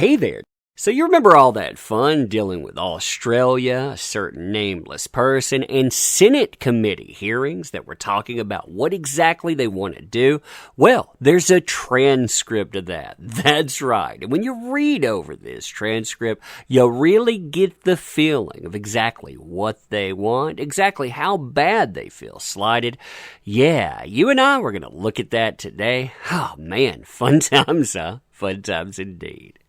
Hey there. So you remember all that fun dealing with Australia, a certain nameless person, and Senate committee hearings that were talking about what exactly they want to do? Well, there's a transcript of that. That's right. And when you read over this transcript, you'll really get the feeling of exactly what they want, exactly how bad they feel slighted. Yeah, you and I were going to look at that today. Oh man, fun times, huh? Fun times indeed.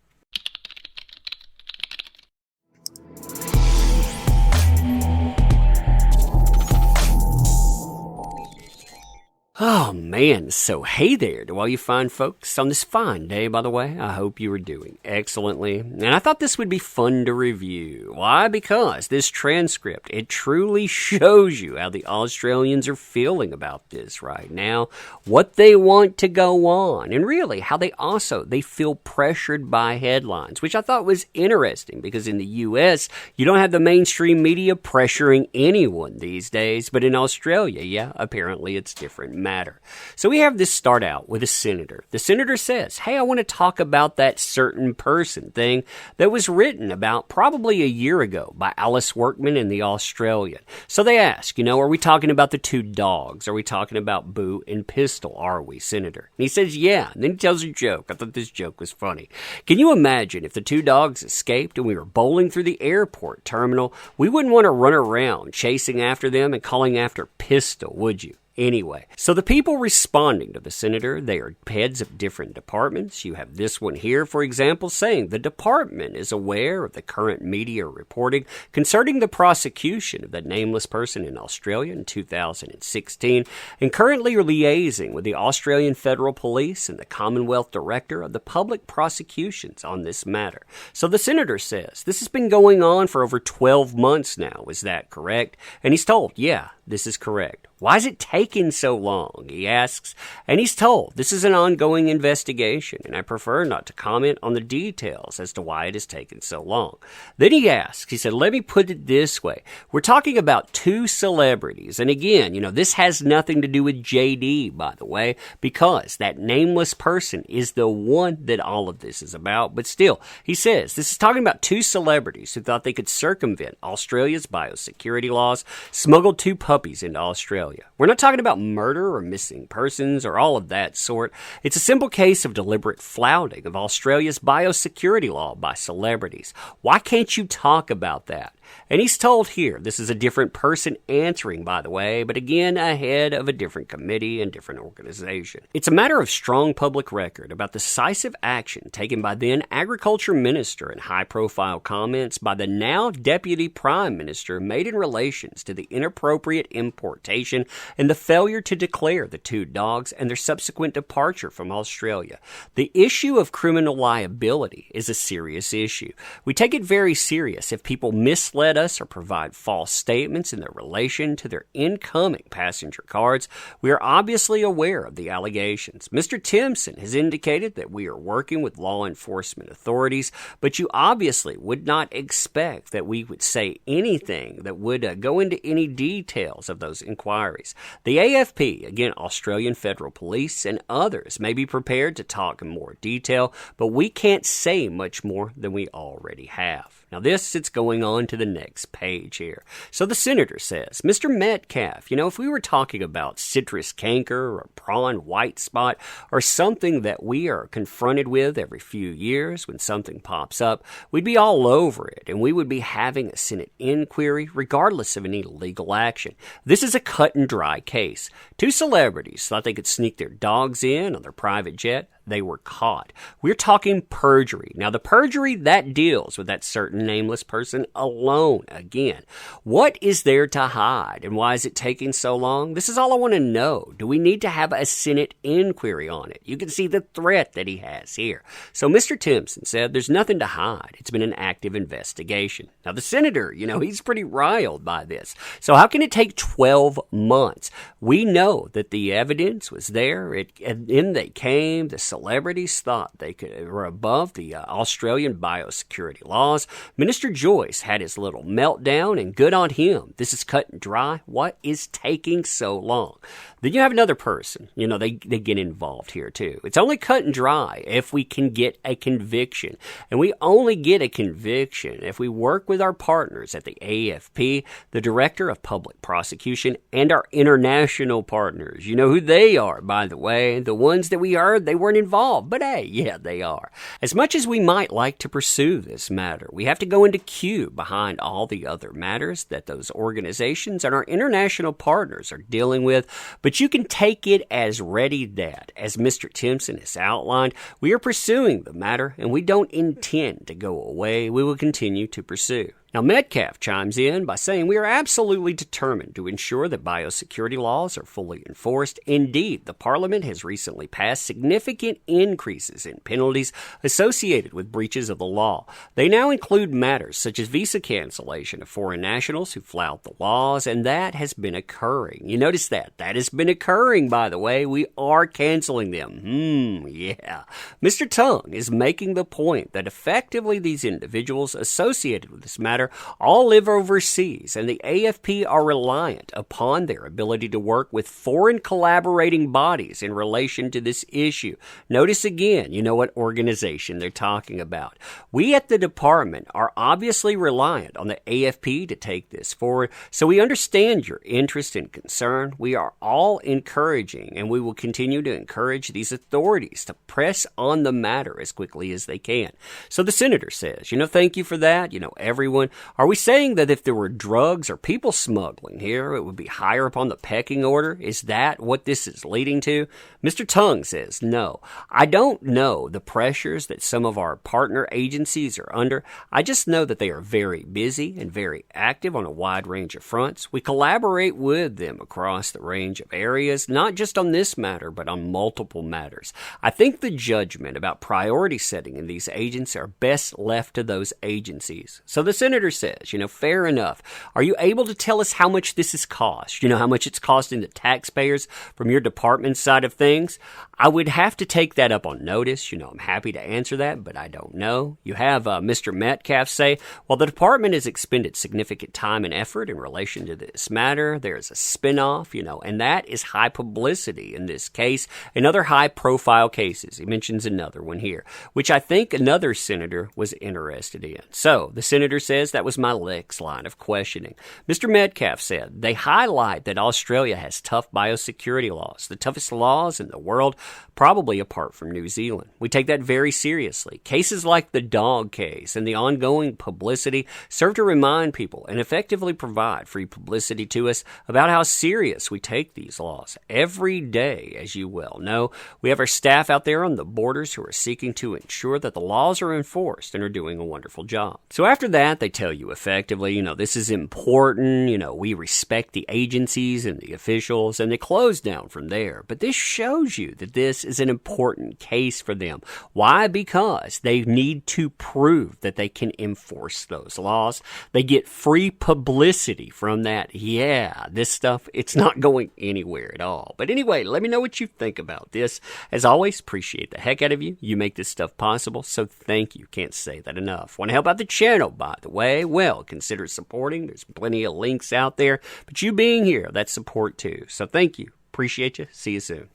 Oh man, so hey there to all you fine folks on this fine day, by the way. I hope you are doing excellently. And I thought this would be fun to review. Why? Because this transcript, it truly shows you how the Australians are feeling about this right now, what they want to go on, and really how they feel pressured by headlines, which I thought was interesting because in the U.S., you don't have the mainstream media pressuring anyone these days, but in Australia, yeah, apparently it's different matter. So we have this start out with a senator. The senator says, hey, I want to talk about that certain person thing that was written about probably a year ago by Alice Workman in The Australian. So they ask, are we talking about the two dogs? Are we talking about Boo and Pistol? Are we, Senator? And he says, yeah. And then he tells a joke. I thought this joke was funny. Can you imagine if the two dogs escaped and we were bowling through the airport terminal? We wouldn't want to run around chasing after them and calling after Pistol, would you? Anyway, so the people responding to the senator, they are heads of different departments. You have this one here, for example, saying the department is aware of the current media reporting concerning the prosecution of that nameless person in Australia in 2016 and currently are liaising with the Australian Federal Police and the Commonwealth Director of the Public Prosecutions on this matter. So the senator says, this has been going on for over 12 months now. Is that correct? And he's told, yeah, this is correct. Why is it taking so long, he asks, and he's told this is an ongoing investigation, and I prefer not to comment on the details as to why it has taken so long. Then he asks, he said, let me put it this way. We're talking about two celebrities, and again, this has nothing to do with JD, by the way, because that nameless person is the one that all of this is about, but still, he says, this is talking about two celebrities who thought they could circumvent Australia's biosecurity laws, smuggled two puppies into Australia. We're not talking about murder or missing persons or all of that sort. It's a simple case of deliberate flouting of Australia's biosecurity law by celebrities. Why can't you talk about that? And he's told here, this is a different person answering, by the way, but again, ahead of a different committee and different organization. It's a matter of strong public record about decisive action taken by then Agriculture Minister and high-profile comments by the now Deputy Prime Minister made in relations to the inappropriate importation and the failure to declare the two dogs and their subsequent departure from Australia. The issue of criminal liability is a serious issue. We take it very serious if people mislead us or provide false statements in their relation to their incoming passenger cards. We are obviously aware of the allegations. Mr. Timpson has indicated that we are working with law enforcement authorities, but you obviously would not expect that we would say anything that would go into any details of those inquiries. The AFP, again, Australian Federal Police, and others may be prepared to talk in more detail, but we can't say much more than we already have. Now it's going on to the next page here. So the senator says, Mr. Metcalf, if we were talking about citrus canker or prawn white spot or something that we are confronted with every few years when something pops up, we'd be all over it and we would be having a Senate inquiry regardless of any legal action. This is a cut and dry case. Two celebrities thought they could sneak their dogs in on their private jet. They were caught. We're talking perjury. Now, the perjury, that deals with that certain nameless person alone. Again, what is there to hide, and why is it taking so long? This is all I want to know. Do we need to have a Senate inquiry on it? You can see the threat that he has here. So Mr. Timpson said there's nothing to hide. It's been an active investigation. Now, the senator, he's pretty riled by this. So how can it take 12 months? We know that the evidence was there. And then they came, the celebrities thought they were above the Australian biosecurity laws. Minister Joyce had his little meltdown, and good on him. This is cut and dry. What is taking so long? Then you have another person. They get involved here too. It's only cut and dry if we can get a conviction. And we only get a conviction if we work with our partners at the AFP, the Director of Public Prosecution, and our international partners. You know who they are, by the way. The ones that we heard they weren't involved. But hey, yeah, they are. As much as we might like to pursue this matter, we have to go into queue behind all the other matters that those organizations and our international partners are dealing with. But you can take it as ready that, as Mr. Timpson has outlined, we are pursuing the matter and we don't intend to go away. We will continue to pursue. Now, Metcalf chimes in by saying we are absolutely determined to ensure that biosecurity laws are fully enforced. Indeed, the Parliament has recently passed significant increases in penalties associated with breaches of the law. They now include matters such as visa cancellation of foreign nationals who flout the laws, and that has been occurring. You notice that? That has been occurring, by the way. We are canceling them. Yeah. Mr. Tongue is making the point that effectively these individuals associated with this matter all live overseas, and the AFP are reliant upon their ability to work with foreign collaborating bodies in relation to this issue. Notice again, you know what organization they're talking about. We at the department are obviously reliant on the AFP to take this forward, so we understand your interest and concern. We are all encouraging, and we will continue to encourage these authorities to press on the matter as quickly as they can. So the senator says, thank you for that. Everyone, are we saying that if there were drugs or people smuggling here, it would be higher up on the pecking order? Is that what this is leading to? Mr. Tongue says, no. I don't know the pressures that some of our partner agencies are under. I just know that they are very busy and very active on a wide range of fronts. We collaborate with them across the range of areas, not just on this matter, but on multiple matters. I think the judgment about priority setting in these agencies are best left to those agencies. So the senator says, fair enough. Are you able to tell us how much this has cost? How much it's costing the taxpayers from your department's side of things? I would have to take that up on notice. I'm happy to answer that, but I don't know. You have Mr. Metcalf say, while the department has expended significant time and effort in relation to this matter, there's a spinoff, and that is high publicity in this case and other high-profile cases. He mentions another one here, which I think another senator was interested in. So the senator says that was my next line of questioning. Mr. Metcalf said, they highlight that Australia has tough biosecurity laws, the toughest laws in the world, probably apart from New Zealand. We take that very seriously. Cases like the dog case and the ongoing publicity serve to remind people and effectively provide free publicity to us about how serious we take these laws. Every day, as you well know, we have our staff out there on the borders who are seeking to ensure that the laws are enforced and are doing a wonderful job. So after that, they tell you effectively, this is important, we respect the agencies and the officials, and they close down from there. But this shows you that this is an important case for them. Why? Because they need to prove that they can enforce those laws. They get free publicity from that. Yeah, this stuff, it's not going anywhere at all. But anyway, let me know what you think about this. As always, appreciate the heck out of you. You make this stuff possible, so thank you. Can't say that enough. Want to help out the channel, by the way? Well, consider supporting. There's plenty of links out there. But you being here, that's support too. So thank you. Appreciate you. See you soon.